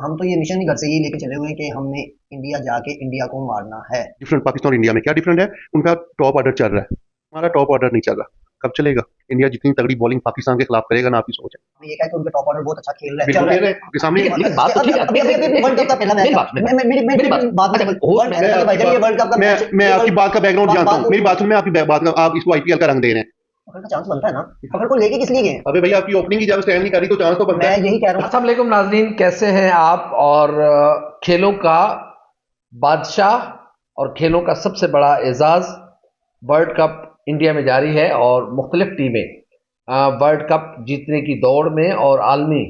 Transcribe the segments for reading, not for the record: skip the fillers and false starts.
हम तो ये मिशन ही घर से यही लेके चले हुए हैं कि हमने इंडिया जाके इंडिया को मारना है। डिफरेंट पाकिस्तान और इंडिया में क्या डिफरेंट है? उनका टॉप ऑर्डर चल रहा है, हमारा टॉप ऑर्डर नहीं चल रहा। कब चलेगा? इंडिया जितनी तगड़ी बॉलिंग पाकिस्तान के खिलाफ करेगा ना, आपकी सोच है। हम ये कहा कि उनका टॉप ऑर्डर बहुत अच्छा खेल रहा है, चल बिल्कुल रहा खेल है। रहे हैं आपके सामने। ठीक है, लेकिन बात तो ठीक है। अभी अभी अभी वर्ल्ड कप का पहला मैच मेरी था। बात मैं मेरी मेरी बात बात अच्छा, वर्ल्ड होस्ट कप का भाई जान, ये वर्ल्ड कप का मैं मैच, मैं ये आपकी बात का बैकग्राउंड जानता हूँ, मेरी बात बात सुन, मैं आपकी बात का, आप इसको आईपीएल का रंग दे रहे हैं। पकड़ का चांस बनता है ना, पकड़ को लेके किस लिए गए हैं? अबे भैया, आपकी ओपनिंग ही जब स्टैंड नहीं कर रही तो चांस तो बनता मैं है। यही कह रहा हूँ। अस्सलाम वालेकुम नाज़रीन, कैसे हैं आप? और खेलों का बादशाह और खेलों का सबसे बड़ा एजाज़ वर्ल्ड कप इंडिया में जारी है और मुख्तलिफ टीमें वर्ल्ड कप जीतने की दौड़ में और आलमी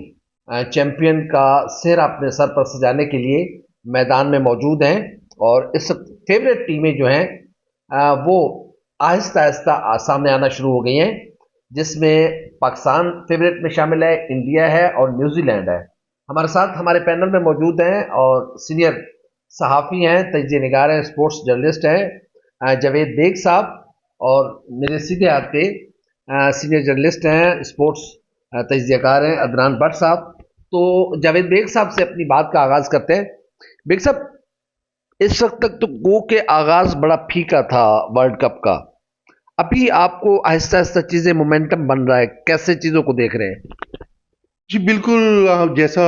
चैंपियन का सेहरा अपने सर पर सजाने के लिए मैदान में मौजूद हैं। और इस फेवरेट टीमें जो हैं वो आहिस्ता आहिस्ता सामने आना शुरू हो गई हैं, जिसमें पाकिस्तान फेवरेट में शामिल है, इंडिया है और न्यूजीलैंड है। हमारे साथ हमारे पैनल में मौजूद हैं और सीनियर सहाफ़ी हैं, तजज़िया निगार हैं, स्पोर्ट्स जर्नलिस्ट हैं जावेद बेग साहब, और मेरे सीधे हाथ पे सीनियर जर्नलिस्ट हैं, स्पोर्ट्स तजज़ियाकार हैं अदनान भट्ट साहब। तो जावेद बेग साहब से अपनी बात का आगाज़ करते हैं। बेग साहब, इस वक्त तक तो गो के आगाज़ बड़ा फीका था वर्ल्ड कप का, अभी आपको आहिस्ता आहिस्ता चीज़ें मोमेंटम बन रहा है, कैसे चीज़ों को देख रहे हैं? जी बिल्कुल, जैसा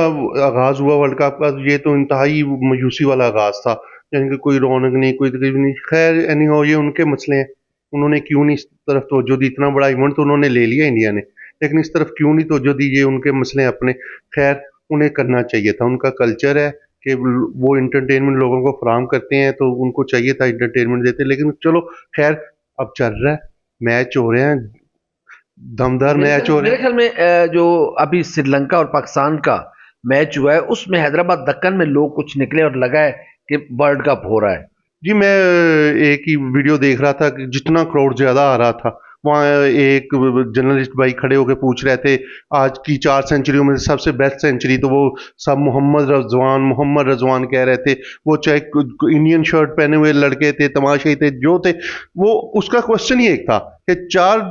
आगाज हुआ वर्ल्ड कप का, ये तो इंतहाई मायूसी वाला आगाज था। यानी कि कोई रौनक नहीं, कोई तकलीफ नहीं। खैर एनी हो, ये उनके मसले हैं, उन्होंने क्यों नहीं इस तरफ तवज्जो दी। इतना बड़ा इवेंट तो उन्होंने ले लिया इंडिया ने, लेकिन इस तरफ क्यों नहीं तवज्जो दी, ये उनके मसले हैं अपने। खैर, उन्हें करना चाहिए था, उनका कल्चर है कि वो इंटरटेनमेंट लोगों को फराहम करते हैं, तो उनको चाहिए था इंटरटेनमेंट देते। लेकिन चलो खैर, अब चल रहा है, मैच हो रहे हैं, दमदार मैच हो रहे मेरे हैं। ख्याल में जो अभी श्रीलंका और पाकिस्तान का मैच हुआ है, उसमें हैदराबाद दक्कन में लोग कुछ निकले और लगा है कि वर्ल्ड कप हो रहा है। जी मैं एक ही वीडियो देख रहा था कि जितना क्राउड ज़्यादा आ रहा था, वहाँ एक जर्नलिस्ट भाई खड़े होकर पूछ रहे थे आज की 4 सेंचुरियों में सबसे बेस्ट सेंचुरी, तो वो सब मोहम्मद रजवान कह रहे थे। वो चाहे इंडियन शर्ट पहने हुए लड़के थे, तमाशाई थे, जो थे, वो उसका क्वेश्चन ही एक था कि 4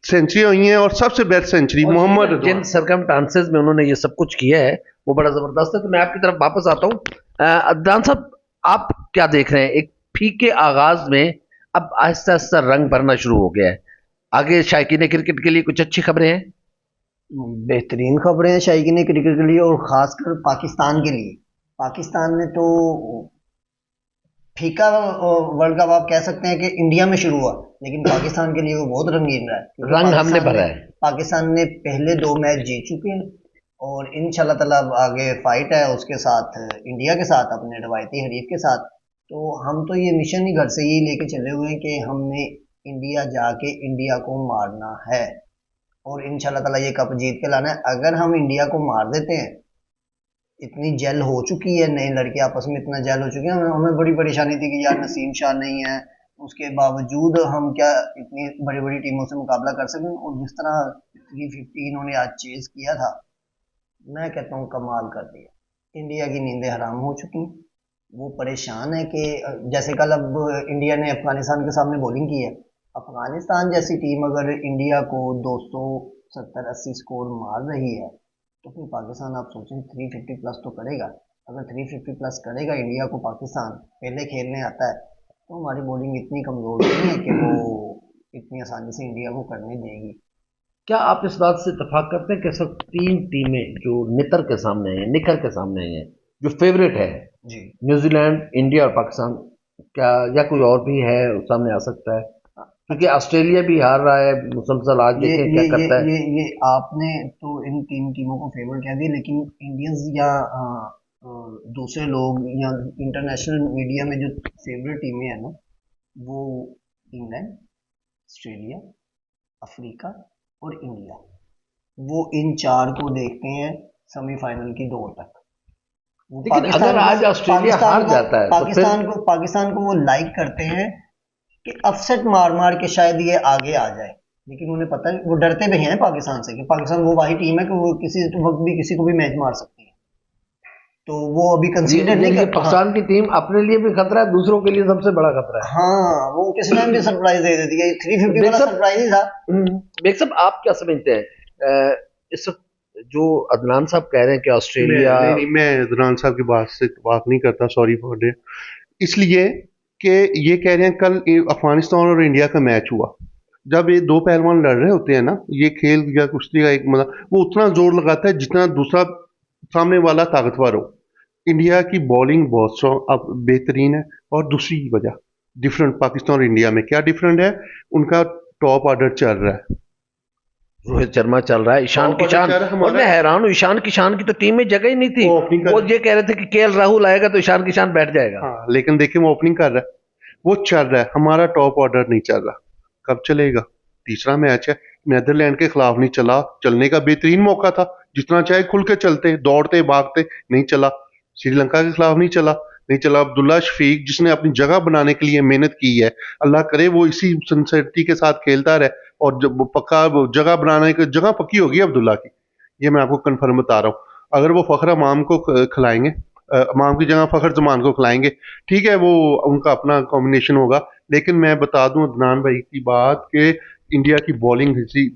सेंचुरियाँ हुई हैं और सबसे बेस्ट सेंचुरी मोहम्मद जिन रजवान। सरकमस्टांसेस में उन्होंने ये सब कुछ किया है वो बड़ा जबरदस्त है। तो मैं आपकी तरफ वापस आता हूँ। अदनान साहब, आप क्या देख रहे हैं? एक फीके आगाज में अब आहिस्ता आहिस्ता रंग भरना शुरू हो गया है, आगे शायकीन क्रिकेट के लिए कुछ अच्छी खबरें हैं? बेहतरीन खबरें हैं शायकीन क्रिकेट के लिए और खासकर पाकिस्तान के लिए। पाकिस्तान ने तो फीका वर्ल्ड कप आप कह सकते हैं कि इंडिया में शुरू हुआ, लेकिन पाकिस्तान के लिए वो बहुत रंगीन रहा है, क्योंकि रंग हमने भरा है। पाकिस्तान ने पहले 2 मैच जीत चुके हैं और इंशाल्लाह ताला अब आगे फाइट है उसके साथ, इंडिया के साथ, अपने रवायती हरीफ के साथ। तो हम तो ये मिशन ही घर से यही लेके चले हुए हैं कि हमने इंडिया जाके इंडिया को मारना है और इंशाल्लाह ताला ये कप जीत के लाना है। अगर हम इंडिया को मार देते हैं, इतनी जेल हो चुकी है, नए लड़के आपस में इतना जेल हो चुके हैं, हमें बड़ी परेशानी थी कि यार नसीम शाह नहीं है, उसके बावजूद हम क्या इतनी बड़ी बड़ी टीमों से मुकाबला कर सकें। और जिस तरह 350 इन्होंने आज चेज किया था, मैं कहता हूँ कमाल कर दिया। इंडिया की नींदें हराम हो चुकी हैं, वो परेशान है कि जैसे कल अब इंडिया ने अफगानिस्तान के सामने बॉलिंग की है। अफगानिस्तान जैसी टीम अगर इंडिया को 270-80 स्कोर मार रही है, तो फिर पाकिस्तान आप सोचें 350 प्लस तो करेगा। अगर 350 प्लस करेगा इंडिया को पाकिस्तान, पहले खेलने आता है, तो हमारी बॉलिंग इतनी कमज़ोर नहीं है कि वो इतनी आसानी से इंडिया को करने देगी। क्या आप इस बात से इत्तेफाक करते हैं कि सब 3 टीमें जो नितर के सामने हैं, निखर के सामने हैं, जो फेवरेट है, जी, न्यूजीलैंड, इंडिया और पाकिस्तान, क्या या कोई और भी है सामने आ सकता है? क्योंकि ऑस्ट्रेलिया भी हार रहा है मुसलसल, आज ये देखें ये क्या ये करता है। ये आपने तो इन 3 टीमों को फेवर कह दिया, लेकिन इंडियंस या दूसरे लोग या इंटरनेशनल मीडिया में जो फेवरेट टीमें हैं ना, वो इंग्लैंड, ऑस्ट्रेलिया, अफ्रीका और इंडिया, वो इन 4 को देखते हैं सेमीफाइनल की दौड़ तक। वो लेकिन अगर आज ऑस्ट्रेलिया हार जाता है तो फिर पाकिस्तान को वो लाइक करते हैं कि अपसेट मार मार के शायद ये आगे आ जाए, लेकिन उन्हें पता है, वो डरते भी हैं पाकिस्तान से कि पाकिस्तान वो वाही टीम है कि वो किसी वक्त भी किसी को भी मैच मार सकती है, तो वो अभी कंसीडर नहीं करता। पाकिस्तान की टीम अपने लिए भी खतरा है, दूसरों के लिए सबसे बड़ा खतरा है। हाँ, वो किसी टाइम भी सरप्राइज दे देती है। 350 वाला सरप्राइज ही था। बेग साहब, आप क्या समझते हैं इस वक्त जो अदनान साहब कह रहे हैं कि ऑस्ट्रेलिया, मैं अदनान साहब की बात से बात नहीं करता, सॉरी फॉर डे, इसलिए कि ये कह रहे हैं कल अफगानिस्तान और इंडिया का मैच हुआ, जब ये दो पहलवान लड़ रहे होते हैं ना, ये खेल या कुश्ती का एक मतलब वो उतना जोर लगाता है जितना दूसरा सामने वाला ताकतवर हो। इंडिया की बॉलिंग बहुत स्ट्रॉन्ग अब बेहतरीन है। और दूसरी वजह डिफरेंट पाकिस्तान और इंडिया में क्या डिफरेंट है, उनका टॉप ऑर्डर चल रहा है, रोहित शर्मा चल रहा है, ईशान टॉप ऑर्डर किशान, चल रहा है और हमारा। मैं हैरान हूँ, ईशान किशान की तो टीम में जगह ही नहीं थी। वो opening कर वो रहा ये कह रहे थे कि केएल राहुल आएगा तो ईशान किशान बैठ जाएगा। हाँ, लेकिन देखिए वो ओपनिंग कर रहा है, वो चल रहा है, हमारा टॉप ऑर्डर नहीं चल रहा। कब चलेगा? तीसरा मैच है, नीदरलैंड के खिलाफ नहीं चला, चलने का बेहतरीन मौका था, जितना चाहे खुल के चलते, दौड़ते भागते, नहीं चला। श्रीलंका के खिलाफ नहीं चला, नहीं चला। अब्दुल्ला शफीक जिसने अपनी जगह बनाने के लिए मेहनत की है, अल्लाह करे वो इसी सिंसियरिटी के साथ खेलता रहे, और जब वो पक्का जगह बनाने की जगह पक्की होगी अब्दुल्ला की, ये मैं आपको कन्फर्म बता रहा हूँ। अगर वो फखर अमाम को खिलाएंगे, अमाम की जगह फखर जमान को खिलाएंगे, ठीक है, वो उनका अपना कॉम्बिनेशन होगा। लेकिन मैं बता दूं अदनान भाई की बात कि इंडिया की बॉलिंग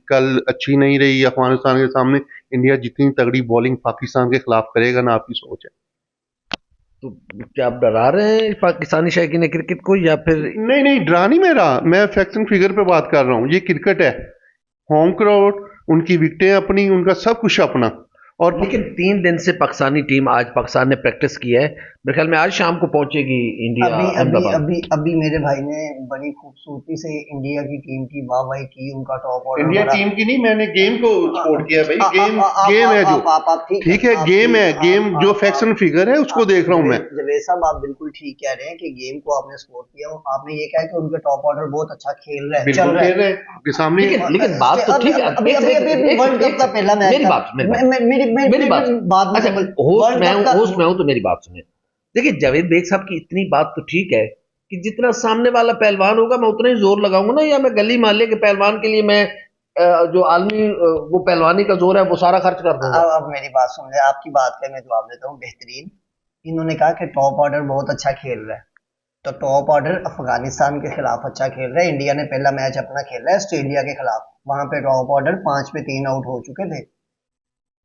कल अच्छी नहीं रही अफगानिस्तान के सामने। इंडिया जितनी तगड़ी बॉलिंग पाकिस्तान के खिलाफ करेगा ना, आपकी सोच है। तो क्या आप डरा रहे हैं पाकिस्तानी शौकीन क्रिकेट को, या फिर? नहीं नहीं, डरा नहीं मेरा, मैं फैक्ट एंड फिगर पे बात कर रहा हूँ। ये क्रिकेट है, होम ग्राउंड, उनकी विकेटें अपनी, उनका सब कुछ अपना। और लेकिन 3 दिन से पाकिस्तानी टीम, आज पाकिस्तान ने प्रैक्टिस की है, मेरे ख्याल में आज शाम को पहुंचेगी इंडिया अभी अभी अहमदाबाद। अभी अभी मेरे भाई ने बड़ी खूबसूरती से इंडिया की टीम की वाहवाही की, उनका टॉप ऑर्डर इंडिया बड़ा। टीम की नहीं, मैंने गेम को सपोर्ट किया भाई। गेम आप गेम है जो, आप ठीक है, गेम है, गेम जो फैक्ट्स एंड फिगर है उसको देख रहा हूँ मैं। जवेद साहब आप बिल्कुल ठीक कह रहे हैं कि गेम को आपने सपोर्ट किया। आपने ये कहा कि उनके टॉप ऑर्डर बहुत अच्छा खेल रहा है, चल बिल्कुल रहा खेल है। रहे हैं आपके सामने। लेकिन बात तो ठीक है। अभी अभी अभी अभी वर्ल्ड कप का पहला मैच मेरी था। बात, मेरी बात, बात अच्छा, होस्ट में हूं तो मेरी बात सुनिए। देखिए, जावेद बेग साहब की इतनी बात तो ठीक है कि जितना सामने वाला पहलवान होगा मैं उतना ही जोर लगाऊंगा ना, या मैं गली मोहल्ले के पहलवान के लिए मैं जो आलमी वो पहलवानी का जोर है वो सारा खर्च कर दूंगा। अब मेरी बात सुन ले, आपकी बात का मैं जवाब देता हूँ। बेहतरीन, इन्होंने कहा कि टॉप ऑर्डर बहुत अच्छा खेल रहा है, तो टॉप ऑर्डर अफगानिस्तान के खिलाफ अच्छा खेल रहा है। इंडिया ने पहला मैच अपना खेला है ऑस्ट्रेलिया के खिलाफ, वहां पे टॉप ऑर्डर 5 पे 3 आउट हो चुके थे,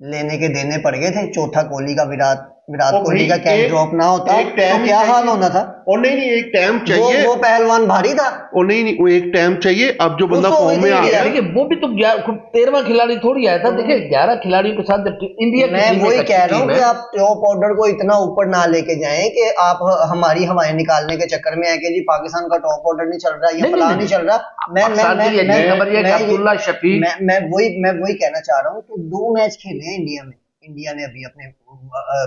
लेने के देने पड़ गए थे। चौथा कोहली का विराट कोहली का कैच ड्रॉप ना होता तो क्या हाल होना था। और नहीं नहीं, एक टाइम चाहिए। वो पहलवान भारी था। और नहीं नहीं, वो एक टाइम चाहिए। अब जो बंदा फॉर्म में आ गया, देखिए वो भी तो 13वां खिलाड़ी थोड़ी आया था। देखिए 11 खिलाड़ियों के साथ इंडिया मैं वही कह रहा हूँ कि आप टॉप ऑर्डर को इतना ऊपर ना लेके जाएं कि आप हमारी हवाएं निकालने के चक्कर में है कि जी पाकिस्तान का टॉप ऑर्डर नहीं चल रहा, ये फलां नहीं चल रहा। मैं वही कहना चाह रहा हूँ कि 2 मैच खेले हैं इंडिया में। इंडिया ने अभी अपने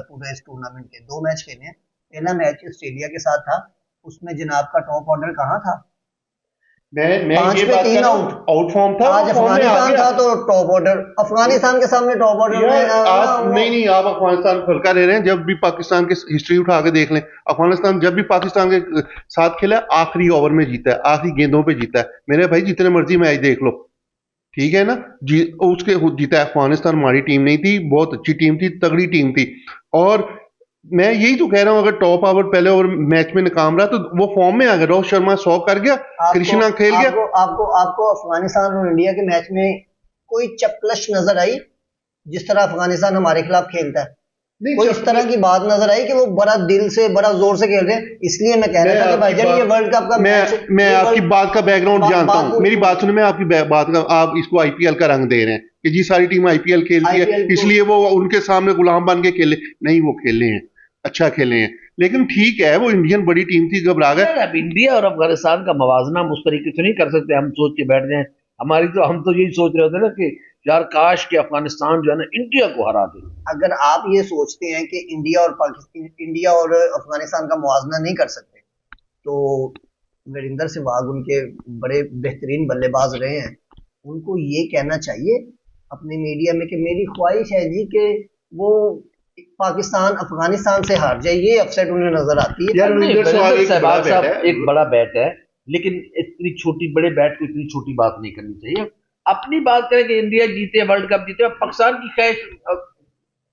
पूरे इस टूर्नामेंट के 2 मैच खेले हैं। पहला मैच ऑस्ट्रेलिया के साथ था, उसमें जनाब का टॉप ऑर्डर कहाँ था? मैं 5 पे 3 आउट फॉर्म था। आज अफगानिस्तान था तो टॉप ऑर्डर, अफगानिस्तान के सामने टॉप ऑर्डर आज नहीं, आप अफगानिस्तान हल्का ले रहे हैं। जब भी पाकिस्तान की हिस्ट्री उठा के देख लें, अफगानिस्तान जब भी पाकिस्तान के साथ खेला आखिरी ओवर में जीता है, आखिरी गेंदों पे जीता है। मेरे भाई जितने मर्जी मैच देख लो, ठीक है ना जी, उसके जीता है अफगानिस्तान। हमारी टीम नहीं थी, बहुत अच्छी टीम थी, तगड़ी टीम थी। और मैं यही तो कह रहा हूं, अगर टॉप ओवर पहले ओवर मैच में नाकाम रहा तो वो फॉर्म में आ गया। रोहित शर्मा 100 कर गया, कृष्णा खेल गया। आपको अफगानिस्तान और इंडिया के मैच में कोई चपलश नजर आई जिस तरह अफगानिस्तान हमारे खिलाफ खेलता है? कोई इस तरह की बात नजर आई कि वो बड़ा दिल से बड़ा जोर से खेल रहे हैं? इसलिए मैं कह रहा था कि भाईजान ये वर्ल्ड कप का मैं आपकी बात का बैकग्राउंड जानता हूं। मेरी बात सुने, मैं आपकी बात का, आप इसको आईपीएल का रंग दे रहे हैं कि जी सारी टीम आईपीएल खेलती है इसलिए वो उनके सामने गुलाम बन के खेले। नहीं, वो खेले हैं, अच्छा खेले हैं, लेकिन ठीक है, वो इंडियन बड़ी टीम थी, घबरा गए। अब इंडिया और अफगानिस्तान का मवाजना हम उस तरीके से नहीं कर सकते, हम सोच के बैठ जाएं। हम तो यही सोच रहे होते ना कि यार काश कि अफगानिस्तान जो है ना इंडिया को हरा दे। अगर आप ये सोचते हैं कि इंडिया और अफगानिस्तान का मुआवजा नहीं कर सकते, तो वीरेंद्र सहवाग उनके बड़े बेहतरीन बल्लेबाज रहे हैं, उनको ये कहना चाहिए अपने मीडिया में कि मेरी ख्वाहिश है जी कि वो पाकिस्तान अफगानिस्तान से हार जाए। ये अपसेट उन्हें नजर आती है। सहवाग साहब एक बड़ा बैट है, लेकिन इतनी छोटी बड़े बैट को इतनी छोटी बात नहीं करनी चाहिए। अपनी बात करें कि इंडिया जीते, वर्ल्ड कप जीते, पाकिस्तान की ख्वाहिश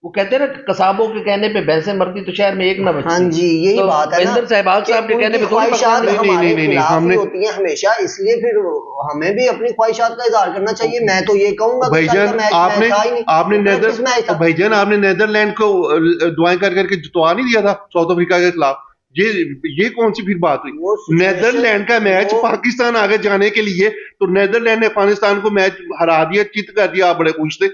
वो कहते हैं ना, कसाबों के कहने पे भैंसें मरती तो शहर में एक ना बचती। हाँ जी, यही तो बात है ना महेंद्र सहवाग कि साहब के कहने उनकी पे थोड़ी ख्वाहिशात पकड़ नहीं, हमारे नहीं, नहीं, नहीं, खिलाफ ही हमने होती हैं हमेशा, इसलिए फिर हमें भी अपनी ख्वाहिशात का इजहार करना चाहिए। मैं तो ये कहूंगा कि कल का भाईजान मैच आपने था ही नहीं, आपने वो प्रैक्टिस मैच था। भाईजान आपने नेदरलैंड को दुआएं कर करके जितवा नहीं दिया था साउथ अफ्रीका के खिलाफ। ये कौन सी फिर बात हुई? वो सिचुएशन नेदरलैंड का मैच वो पाकिस्तान आगे जाने के लिए, तो नेदरलैंड ने अफगानिस्तान को मैच हरा दिया, चित कर दिया। आप बड़े खुश थे।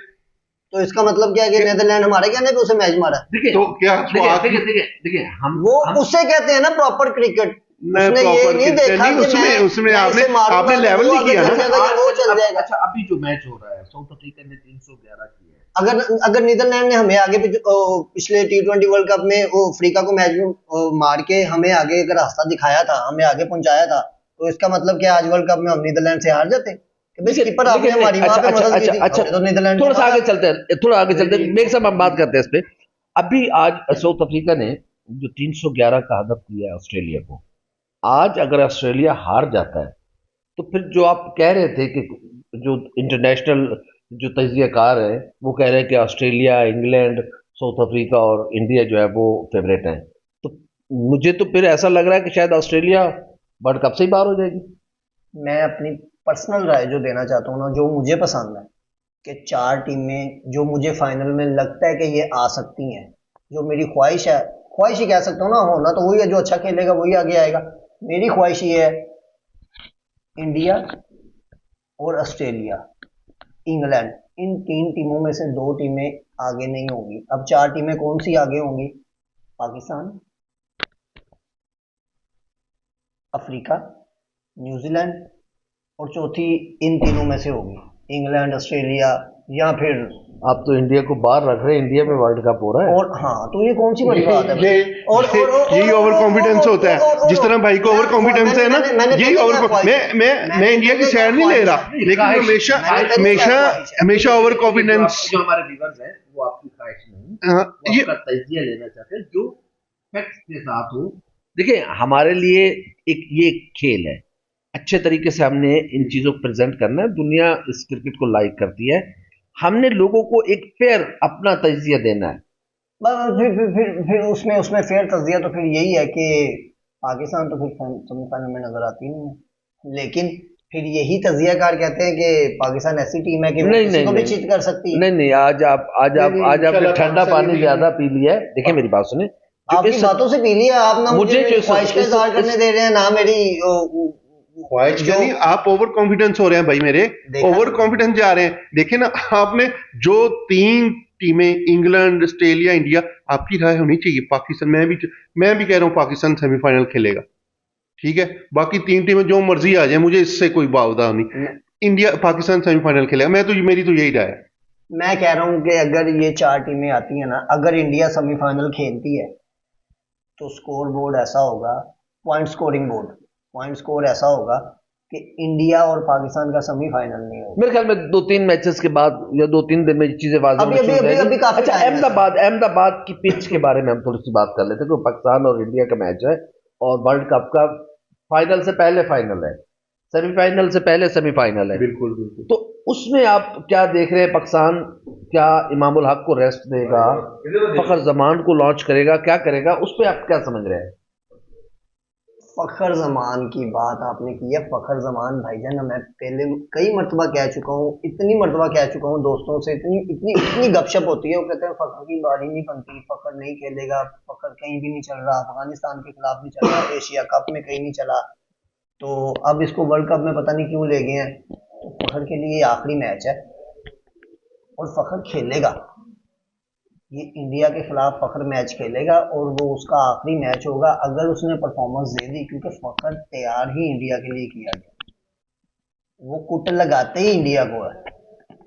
तो इसका मतलब क्या है कि नेदरलैंड हमारे कहने पे उसे मैच मारा? देखिए तो क्या देखिए देखिए देखिए देखिए वो हम उसे कहते हैं ना प्रॉपर क्रिकेट। मैं उसने ये प्रॉपर नहीं देखा नहीं, कि उसमें मैं आपने इसे मारूंगा आपने तो लेवल वो नहीं आगे किया चल ना। जाएगा या वो चल जाएगा। अच्छा, अभी जो मैच हो रहा है, साउथ अफ्रीका ने 311 किया है। अगर अगर नीदरलैंड ने हमें आगे पिछले T20 वर्ल्ड कप में वो अफ्रीका को मैच में मार के हमें आगे का रास्ता दिखाया था, हमें आगे पहुंचाया था, तो इसका मतलब क्या आज वर्ल्ड कप में हम नीदरलैंड से हार जाते कि भाई स्किपर आपने हमारी वहां पे मदद की थी, हमने तो नीदरलैंड थोड़ा को सा आगे मारा। चलते हैं, थोड़ा आगे चलते हैं, मेरे साथ हम बात करते हैं इस पे। अभी आज साउथ अफ्रीका ने जो 311 का हदफ किया है ऑस्ट्रेलिया को, आज अगर ऑस्ट्रेलिया हार जाता है तो फिर जो आप कह रहे थे कि जो इंटरनेशनल जो तजियाकार है वो कह रहे हैं कि ऑस्ट्रेलिया, इंग्लैंड, साउथ अफ्रीका और इंडिया जो है वो फेवरेट हैं, तो मुझे तो फिर ऐसा लग रहा है कि शायद ऑस्ट्रेलिया वर्ल्ड कप से ही बाहर हो जाएगी। मैं अपनी पर्सनल राय जो देना चाहता हूँ ना, जो मुझे पसंद है कि 4 टीमें जो मुझे फाइनल में लगता है कि ये आ सकती हैं, जो मेरी ख्वाहिश है, ख्वाहिश ही कह सकता हूँ ना, होना तो वही है, जो अच्छा खेलेगा वही आगे आएगा। मेरी ख्वाहिश ये है, इंडिया और ऑस्ट्रेलिया, इंग्लैंड, इन 3 टीमों में से 2 टीमें आगे नहीं होंगी। अब 4 टीमें कौन सी आगे होंगी? पाकिस्तान, अफ्रीका, न्यूजीलैंड, और चौथी इन तीनों में से होगी, इंग्लैंड, ऑस्ट्रेलिया, या फिर आप तो इंडिया को बाहर रख रहे हैं, इंडिया में वर्ल्ड कप हो रहा है। और हाँ, तो ये कौन सी बड़ी बात है? यही ओवर कॉन्फिडेंस होता है, जिस तरह भाई को ओवर कॉन्फिडेंस है ना, यही ओवर। मैं इंडिया की साइड नहीं ले रहा, लेकिन हमेशा हमेशा हमेशा ओवर कॉन्फिडेंस। जो हमारे व्यूअर्स हैं वो आपकी ख्वाहिश नहीं, वो ये आपका तजिया लेना चाहते हैं जो फैक्ट्स के साथ हो। देखिए, हमारे लिए ये खेल है, अच्छे तरीके से हमने इन चीजों को प्रेजेंट करना है। दुनिया इस क्रिकेट को लाइक करती है, हमने लोगों को एक फेयर अपना तजिया देना है। बस फिर उसमें उसमें फेयर तजिया तो फिर यही है कि पाकिस्तान तो फिर सेमीफाइनल में नजर आती नहीं है, लेकिन फिर यही तजियाकार कहते हैं कि पाकिस्तान ऐसी टीम है कि वो किसी को भी चीट कर सकती है। नहीं नहीं, आज आपने ठंडा पानी ज्यादा पी लिया है। देखिए मेरी बात सुने, आपकी बातों से पी लिया आप ना, मुझे मेरी ख्वाहिश का इजहार करने दे रहे हैं ना, मेरी ख्वाहिश जो नहीं, आप ओवर कॉन्फिडेंस हो रहे हैं भाई, मेरे ओवर कॉन्फिडेंस जा रहे हैं। देखिए ना, आपने जो 3 टीमें इंग्लैंड, ऑस्ट्रेलिया, इंडिया, आपकी राय होनी चाहिए। पाकिस्तान, मैं भी कह रहा हूँ पाकिस्तान सेमीफाइनल खेलेगा, ठीक है। बाकी 3 टीमें जो मर्जी आ जाए, मुझे इससे कोई बावदा नहीं। इंडिया पाकिस्तान सेमीफाइनल खेलेगा, मेरी तो यही राय है। मैं कह रहा हूँ कि अगर ये 4 टीमें आती हैं ना, अगर इंडिया सेमीफाइनल खेलती है तो स्कोर बोर्ड ऐसा होगा, point scoring board, point score ऐसा होगा कि इंडिया और पाकिस्तान का सेमीफाइनल नहीं होगा। मेरे ख्याल में 2-3 मैचेस के बाद या 2-3 दिन में चीजें वाज़ेह अभी अभी अभी अभी काफी अच्छा, अहमदाबाद की पिच के बारे में हम थोड़ी सी बात कर लेते हैं, क्योंकि पाकिस्तान और इंडिया का मैच है और वर्ल्ड कप का फाइनल से पहले फाइनल है, सेमीफाइनल से पहले सेमीफाइनल है। बिल्कुल बिल्कुल। तो उसमें आप क्या देख रहे हैं? पाकिस्तान क्या इमामुल हक को रेस्ट देगा, फखर जमान को लॉन्च करेगा, क्या करेगा? उस पर आप क्या समझ रहे हैं? फखर जमान की बात आपने की है, फखर जमान भाईजान, मैं पहले कई मरतबा कह चुका हूँ, इतनी मरतबा कह चुका हूँ, दोस्तों से इतनी इतनी इतनी गपशप होती है, वो कहते हैं फखर की बारी नहीं बनती, फखर नहीं खेलेगा, फखर कहीं भी नहीं चल रहा, अफगानिस्तान के खिलाफ नहीं चल रहा, एशिया कप में कहीं नहीं चला, तो अब इसको वर्ल्ड कप में पता नहीं क्यों ले गए हैं। तो फखर के लिए आखिरी मैच है और फखर खेलेगा, ये इंडिया के खिलाफ फखर मैच खेलेगा और वो उसका आखिरी मैच होगा अगर उसने परफॉर्मेंस दे दी, क्योंकि फखर तैयार ही इंडिया के लिए किया गया, वो कुट लगाते ही इंडिया को है,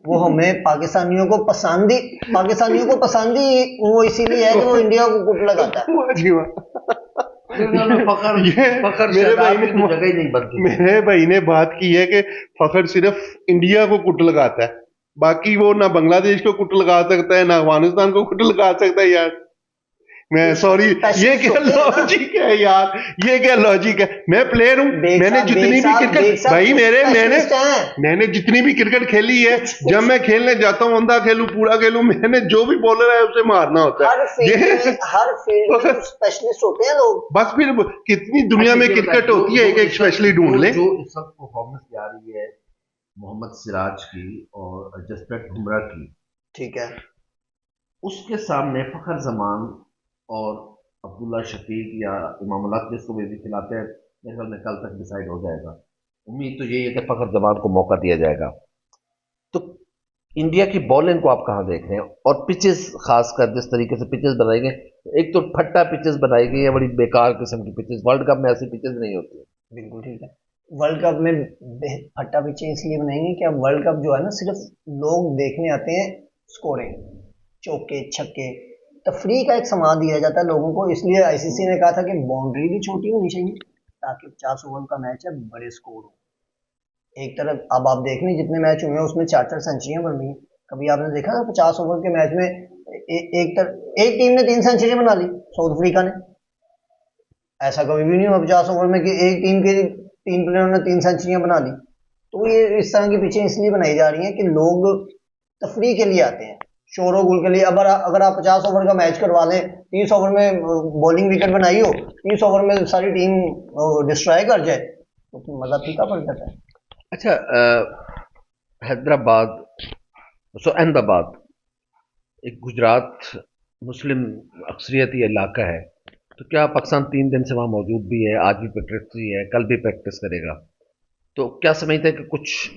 वो हमें पाकिस्तानियों को पसंद ही वो इसीलिए है कि वो इंडिया को कुट लगाता है। मेरे भाई ने बात की है कि फखर सिर्फ इंडिया को कुट लगाता है, बाकी वो ना बांग्लादेश को कुट लगा सकता है, ना अफगानिस्तान को कुट लगा सकता है। यार मैं सॉरी, ये क्या लॉजिक है यार, ये क्या लॉजिक है? मैं प्लेयर हूँ, मैंने जितनी भी क्रिकेट भाई मैंने जितनी भी क्रिकेट खेली है, जब मैं खेलने जाता हूँ अंधा खेलूं पूरा खेलूं, मैंने जो भी बॉलर है उसे मारना होता है। हर फील्ड में स्पेशलिस्ट होते हैं लोग। बस फिर कितनी दुनिया में क्रिकेट होती है, एक स्पेशलिस्ट ढूंढ ले। जो इस वक्त परफॉर्मेंस जा रही है मोहम्मद सिराज की और जसप्रीत बुमराह की, ठीक है, उसके सामने फखर जमान और अब्दुल्ला शफीक या इमाम उल हक जिसको भी खिलाते हैं, मेरे ख्याल में कल तक डिसाइड हो जाएगा। उम्मीद तो यही है कि फखर जमान को मौका दिया जाएगा। तो इंडिया की बॉलिंग को आप कहाँ देख रहे हैं? और पिचेस, खासकर जिस तरीके से पिचेस बनाई गई, एक तो फट्टा पिचेस बनाई गई है, बड़ी बेकार किस्म की पिचेस। वर्ल्ड कप में ऐसी पिचेस नहीं होती। बिल्कुल ठीक है। वर्ल्ड कप में फट्टा पिचें इसलिए बनाएंगे कि अब वर्ल्ड कप जो है ना, सिर्फ लोग देखने आते हैं स्कोरिंग, चौके छक्के, तफरीह का एक समा दिया जाता है लोगों को। इसलिए आईसीसी ने कहा था कि बाउंड्री भी छोटी होनी चाहिए ताकि 50 ओवर का मैच है, बड़े स्कोर हो। एक तरफ अब आप देख लें जितने मैच हुए हैं उसमें 4-4 सेंचुरियां बन रही हैं। कभी आपने देखा था 50 ओवर के मैच में एक टीम ने 3 सेंचुरी बना ली, साउथ अफ्रीका ने? ऐसा कभी भी नहीं हुआ 50 ओवर में कि एक टीम के 3 प्लेयरों ने 3 सेंचुरियां बना ली। तो ये इस तरह की पिचें इसलिए बनाई जा रही हैं कि लोग तफरीह के लिए आते हैं, शोर गुल के लिए। अब अगर आप 50 ओवर का मैच करवा लें, 30 ओवर में बॉलिंग विकेट बनाई हो, 30 ओवर में सारी टीम डिस्ट्रॉय कर जाए, तो मजा फीका पड़ जाता है। अच्छा, हैदराबाद, अहमदाबाद एक गुजरात मुस्लिम अक्सरियती इलाका है, तो क्या पाकिस्तान 3 दिन से वहाँ मौजूद भी है? आज भी प्रैक्टिस है, कल भी प्रैक्टिस करेगा। तो क्या समझते हैं कि कुछ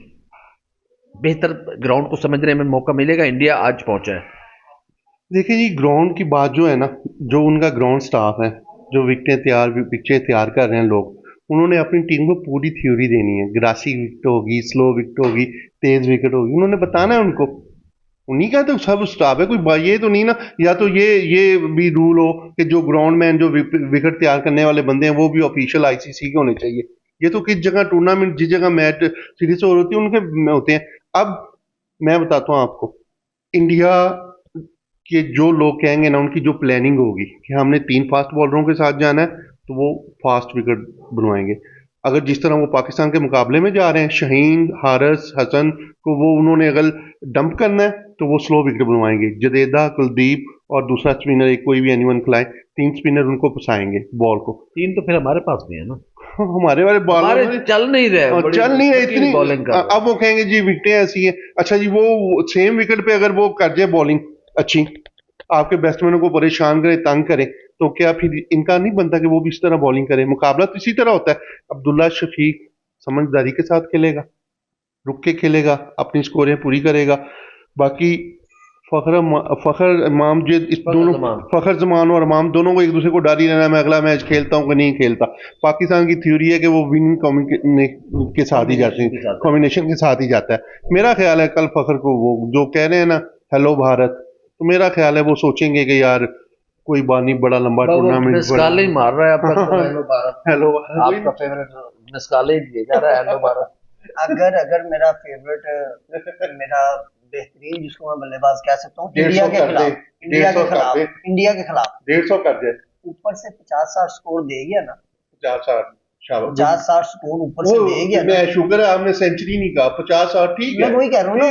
बेहतर ग्राउंड को समझने में मौका मिलेगा? इंडिया आज पहुंचा है। देखिए जी, ग्राउंड की बात जो है ना, जो उनका ग्राउंड स्टाफ है, जो पिचें तैयार कर रहे हैं लोग, उन्होंने अपनी टीम को पूरी थ्योरी देनी है। ग्रासी विकेट होगी, स्लो विकेट होगी, तेज विकेट होगी, उन्होंने बताना है उनको। उन्हीं का तो सब स्टाफ है, कोई ये तो नहीं ना, या तो ये भी रूल हो कि जो ग्राउंड मैन, जो विकेट तैयार करने वाले बंदे हैं, वो भी ऑफिशियल आईसीसी के होने चाहिए। ये तो किस जगह टूर्नामेंट, जिस जगह मैच सीरीज हो रही है उनके होते हैं। अब मैं बताता हूँ आपको, इंडिया के जो लोग कहेंगे ना, उनकी जो प्लानिंग होगी कि हमने 3 फास्ट बॉलरों के साथ जाना है, तो वो फास्ट विकेट बनवाएंगे। अगर जिस तरह वो पाकिस्तान के मुकाबले में जा रहे हैं, शाहीन, हारिस, हसन को वो उन्होंने अगर डंप करना है तो वो स्लो विकेट बनवाएंगे। जडेजा, कुलदीप और दूसरा स्पिनर एक कोई भी एनीवन खिलाए, 3 स्पिनर उनको फंसाएंगे बॉल को। 3 तो फिर हमारे पास भी है ना। हमारे वाले बॉलर चल नहीं रहे इतनी बॉलिंग। अब वो कहेंगे जी विकेटें ऐसी हैं। अच्छा जी, वो सेम विकेट पे अगर वो कर जाए बॉलिंग अच्छी, आपके बैट्समैनों को परेशान करे, तंग करे, तो क्या फिर इनका नहीं बनता कि वो भी इस तरह बॉलिंग करे? मुकाबला तो इसी तरह होता है। अब्दुल्ला शफीक समझदारी के साथ खेलेगा, रुक के खेलेगा, अपनी स्कोरें पूरी करेगा। बाकी फखर इमाम, फखर जमान और इमाम दोनों को एक दूसरे को डर ही रहना, मैं अगला मैच खेलता हूँ कि नहीं खेलता। पाकिस्तान की थ्योरी है कि वो विनिंग के साथ ही जाते हैं, कॉम्बिनेशन के साथ ही जाता है। मेरा ख्याल है कल फखर को वो जो कह रहे हैं ना, हेलो भारत, तो मेरा ख्याल है वो सोचेंगे कि यार कोई बानी बड़ा लंबा टूर्नामेंट ही मार रहा है अब तक। हेलो भारत, हेलो आपका फेवरेट निस्काले दिए जा रहा है, हेलो भारत। अगर मेरा फेवरेट, मेरा बेहतरीन जिसको मैं बल्लेबाज कह सकता हूँ, इंडिया के खिलाफ 150 कर दे, ऊपर से 50-60 स्कोर दे गया ना, 50-60 स्कोर ऊपर से दे गया ना। शुक्र है आपने सेंचुरी नहीं कहा, 50-60 ठीक है। मैं वही कह रहा हूँ ना,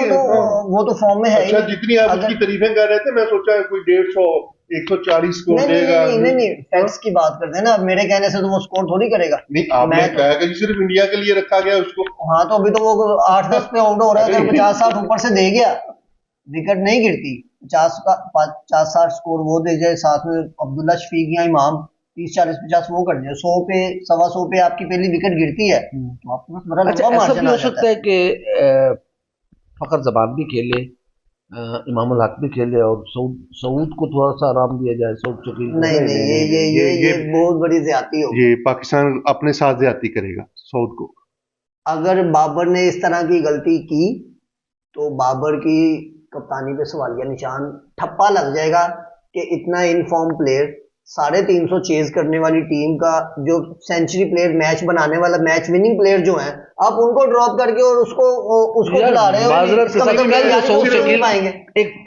वो तो फॉर्म में है। अच्छा, जितनी आप उसकी तारीफें कर रहे थे, मैं सोचा कोई 150 140 स्कोर देगा। नहीं, फैक्ट्स की बात करते हैं ना। अब मेरे कहने से तो वो स्कोर थोड़ी करेगा। नहीं, आपने कहा कि सिर्फ इंडिया के लिए रखा गया उसको। हाँ, तो अभी तो वो 8-10 पे आउट हो रहा है। अगर 50-60 ऊपर से दे गया, विकेट नहीं गिरती, 50-60 स्कोर वो दे जाए, साथ में अब्दुल्ला शफीक या इमाम 30-40-50 वो कर जाए, 100 पे 125 पे आपकी पहली विकेट गिरती है, तो आपके पास बड़ा लंबा मार्जिन हो सकता है कि फखर जमान भी खेले, इमाम उल हक भी खेले और सऊद को थोड़ा सा आराम दिया जाए। सऊद शकील नहीं, ये बहुत बड़ी ज्यादती होगी। ये पाकिस्तान अपने साथ ज्यादती करेगा सऊद को। अगर बाबर ने इस तरह की गलती की तो बाबर की कप्तानी पे सवालिया निशान, ठप्पा लग जाएगा कि इतना इनफॉर्म प्लेयर, 350 चेज करने वाली टीम का जो सेंचुरी प्लेयर, मैच बनाने वाला, मैच विनिंग प्लेयर जो है, आप उनको ड्रॉप करके और उसको खिला रहे हो।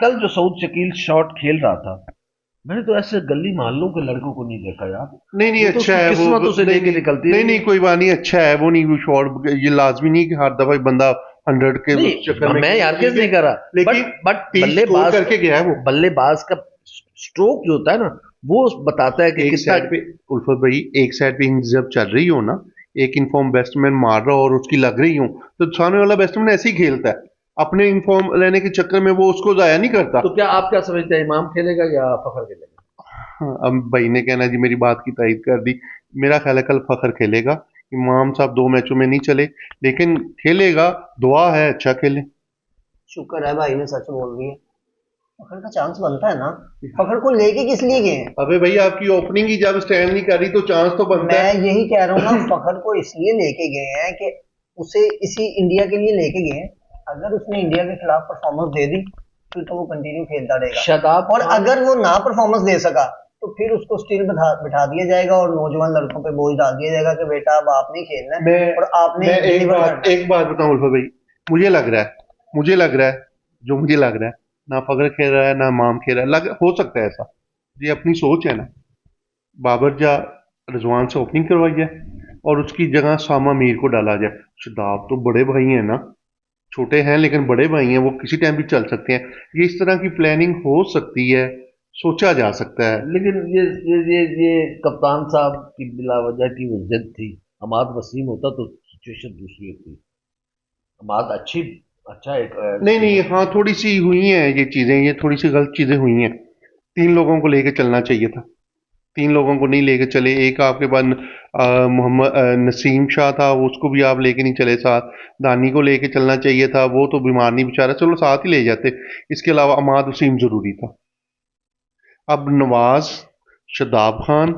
कल जो सऊद शकील शॉट खेल रहा था, मैंने तो ऐसे गली मोहल्लों के लड़कों को नहीं देखा यार। नहीं नहीं वो तो अच्छा उसकी है वो। किस्मत उसे नहीं लेके नहीं निकलती नहीं है। नहीं कोई बात नहीं, अच्छा है वो। नहीं वो शॉर्ट, ये लाजमी नहीं कि हर दफा ही बंदा 100 के नहीं चक्कर में मैं यार किस नहीं कर रहा, लेकिन बट 30 स्कोर करके गया है वो। बल्लेबाज का स्ट्रोक जो होता है ना, वो बताता है कि एक कितना। साइड पे उल्फत भाई, एक साइड पे इनिंग्स जब चल रही हो ना, एक इनफॉर्म बैट्समैन मार रहा हो और उसकी लग रही हो, तो सामने वाला बैट्समैन ऐसे ही खेलता है, अपने इनफॉर्म रहने के चक्कर में वो उसको जाया नहीं करता। तो क्या आप क्या समझते हैं, इमाम खेलेगा या फखर खेलेगा? हाँ, अब भाई ने कहना जी मेरी बात की तायद कर दी। मेरा ख्याल है कल फखर खेलेगा। इमाम साहब 2 मैचों में नहीं चले, लेकिन खेलेगा। दुआ है अच्छा खेले। शुक्र है भाई ने सच बोल दिया। फखर का चांस बनता है ना। फखर को लेके किस लिए गए हैं? अबे भाई आपकी ओपनिंग ही जब स्टैंड नहीं कर रही तो चांस तो बनता मैं है। यही कह रहा हूँ ना, फखर को इसलिए लेके गए हैं कि उसे इसी इंडिया के लिए लेके गए हैं। अगर उसने इंडिया के खिलाफ परफॉर्मेंस दे दी फिर तो वो कंटिन्यू खेलता रहेगा। शादाब और खान, अगर वो ना परफॉर्मेंस दे सका तो फिर उसको स्टिल बिठा दिया जाएगा और नौजवान लड़कों पे बोझ डाल दिया जाएगा कि बेटा अब आपने खेलना है मैं और आपने मैं डिलीवर करना है। एक बात बताऊं उल्फा भाई, मुझे लग रहा है जो मुझे लग रहा है, ना फखर खेल रहा है ना इमाम खेल रहा है, हो सकता है ऐसा। ये अपनी सोच है ना। बाबर जा रिजवान से ओपनिंग करवाई जाए और उसकी जगह सामा मीर को डाला जाए। शादाब तो बड़े भाई हैं ना, छोटे हैं लेकिन बड़े भाई हैं, वो किसी टाइम भी चल सकते हैं। ये इस तरह की प्लानिंग हो सकती है, सोचा जा सकता है। लेकिन ये कप्तान साहब की बिला वजह की वो जिद थी। हमाद वसीम होता तो सिचुएशन दूसरी होती। हमाद अच्छा एक नहीं नहीं, हाँ थोड़ी सी हुई हैं ये चीज़ें, ये थोड़ी सी गलत चीज़ें हुई हैं। 3 लोगों को लेके चलना चाहिए था, 3 लोगों को नहीं लेके चले। एक आपके पास मोहम्मद नसीम शाह था, उसको भी आप लेके नहीं चले साथ। दानी को लेके चलना चाहिए था, वो तो बीमार नहीं बेचारा, चलो साथ ही ले जाते। इसके अलावा अमाद वसीम जरूरी था। अब नवाज, शदाब खान,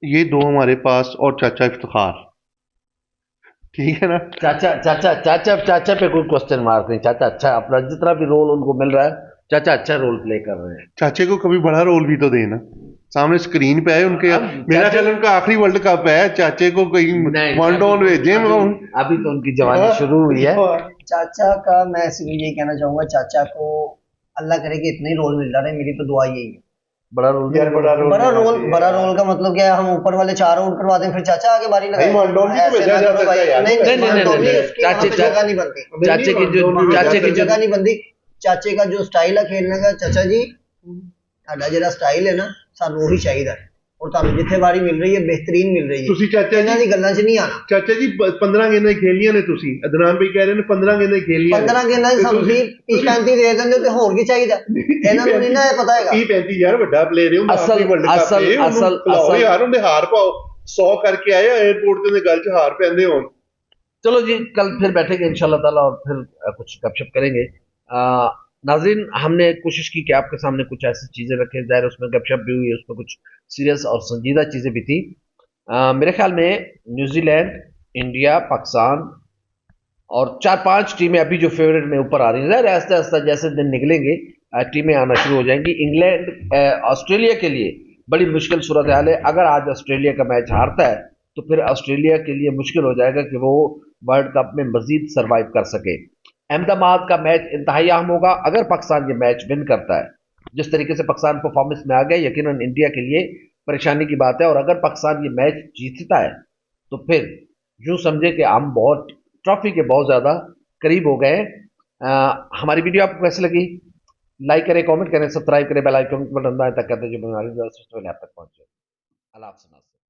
ये दो हमारे पास, और चाचा इफ्तिखार। ठीक है ना। चाचा चाचा चाचा चाचा पे कोई क्वेश्चन मार्क नहीं। चाचा अच्छा अपना जितना भी रोल उनको मिल रहा है, चाचा अच्छा रोल प्ले कर रहे हैं। चाचे को कभी बड़ा रोल भी तो देना। सामने स्क्रीन पे है उनके, अब मेरा चाचा ख्याल है उनका आखिरी वर्ल्ड कप है। चाचे को कहीं नहीं, वन डाउन भेजे। अभी तो उनकी जवानी शुरू हुई है। चाचा का मैं सिर्फ यही कहना चाहूंगा, चाचा को अल्लाह करे कि इतना ही रोल मिल रहा है। मेरी तो दुआ यही है। बड़ा रोल यार बड़ा रोल बड़ा रोल का मतलब क्या है? हम ऊपर वाले 4 आउट करवा दें फिर चाचा आगे बारी लगाए। नहीं, वन-डाउन भी तो ऐसे भेजा ना जा करो सकता भाई। है यार। नहीं नहीं, नहीं, नहीं, वन-डाउन नहीं, नहीं, उसकी वहाँ पे चाचे जगह नहीं बनती। चाचे की जो जगह नहीं बनती। चाचे का जो स्टाइल है खेलने का, चाचा जी ਤੁਹਾਡਾ ਜਿਹੜਾ ਸਟਾਈਲ ਹੈ ਨਾ ਸਾਨੂੰ ਉਹੀ ਚਾਹੀਦਾ ਹੈ और ਤੁਹਾਨੂੰ ਜਿੱਥੇ ਵਾਰੀ ਮਿਲ ਰਹੀ ਹੈ बेहतरीन मिल रही है। ਤੁਸੀਂ ਚਾਚਾ ਇਹਨਾਂ ਜੀ ਦੀ ਗੱਲਾਂ 'ਚ ਨਹੀਂ ਆਣਾ। ਚਾਚਾ ਜੀ 15 गेंदें खेलियां ने ਤੁਸੀਂ। ਅਦਨਾਨ ਭਾਈ ਕਹਿ ਰਹੇ ਨੇ 15 गेंदें खेलियां 15 ਗੇਂਦਾਂ 'ਚ ਸਾਨੂੰ 30-35 ਦੇ ਦਿੰਦੇ ਤੇ ਹੋਰ ਕੀ ਚਾਹੀਦਾ? ਇਹਨਾਂ ਨੂੰ ਨਹੀਂ ਨਾ ਇਹ ਪਤਾ ਹੈਗਾ। 30-35 ਯਾਰ ਵੱਡਾ ਪਲੇਅਰ ਹੈ, ਅਸਲ- ਆਖਰੀ ਵਰਲਡ ਕੱਪ ਅਸਲ- ਹੈ, ਉਹਨੂੰ ਅਸਲ- ਖਿਲਾਓ ਅਸਲ- ਯਾਰ, ਉਹਦੇ ਹਾਰ ਪਾਓ। 100 करके आए एयरपोर्ट ਤੇ ਉਹਦੇ ਗੱਲ 'ਚ हार ਪੈਂਦੇ होन। चलो जी, कल फिर बैठेंगे इंशाल्लाह ताला और फिर कुछ गपशप करेंगे। नाज़रीन, हमने कोशिश की कि आपके सामने कुछ ऐसी चीज़ें रखें, ज़ाहिर उसमें गपशप भी हुई, उसमें कुछ सीरियस और संजीदा चीज़ें भी थी। मेरे ख्याल में न्यूजीलैंड, इंडिया, पाकिस्तान और 4-5 टीमें अभी जो फेवरेट में ऊपर आ रही हैं। ज़ाहिर आहिस्ता आहिस्ता जैसे दिन निकलेंगे टीमें आना शुरू हो जाएंगी। इंग्लैंड ऑस्ट्रेलिया के लिए बड़ी मुश्किल सूरत हाल है। अगर आज ऑस्ट्रेलिया का मैच हारता है तो फिर ऑस्ट्रेलिया के लिए मुश्किल हो जाएगा कि वो वर्ल्ड कप में मजीद सर्वाइव कर सके। अहमदाबाद का मैच इंतहाई अहम होगा। अगर पाकिस्तान ये मैच विन करता है, जिस तरीके से पाकिस्तान परफॉर्मेंस में आ गया, यकीनन इंडिया के लिए परेशानी की बात है। और अगर पाकिस्तान ये मैच जीतता है तो फिर यूं समझे कि हम बहुत ट्रॉफी के बहुत ज़्यादा करीब हो गए। हमारी वीडियो आपको कैसी लगी? लाइक करें, कमेंट करें, सब्सक्राइब करें, बेल आइकन बटन दबाएं तक कहते हैं जो बीमारी तक पहुंचे। अल्लाह हाफ़िज़।